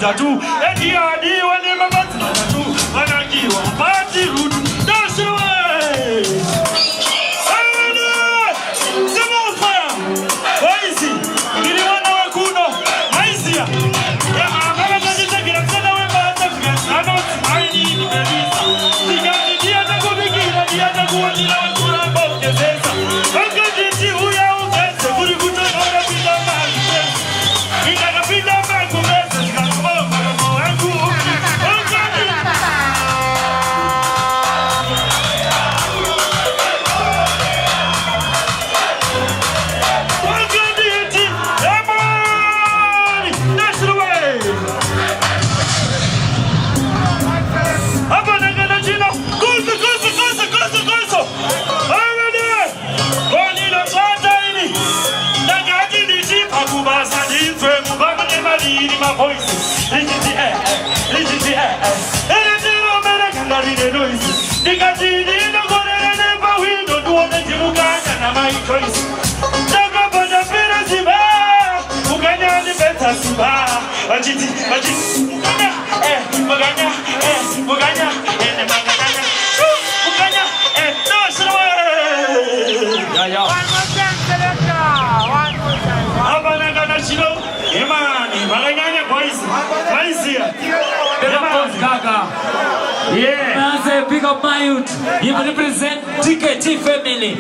tatu. Eti hadi wale mabati tatu. Wanakiwa pati rudu. That's the way. Sema ufaya. Waisi. Niliwana wakuno. Waisi ya. Ya mama tazita kila sana wemba hata kika sana. Aini ni kabisa. Nikani dia na kubikira. Dia na kuwajina wakura mboke zesa. Wakajiti huya ugeze. Kuri kutoka pita mali zesa. Nikakapita mali kumeza. Nikakoma mamo wangu. GAGA. Yeah. Big up my youth. You represent DKT family.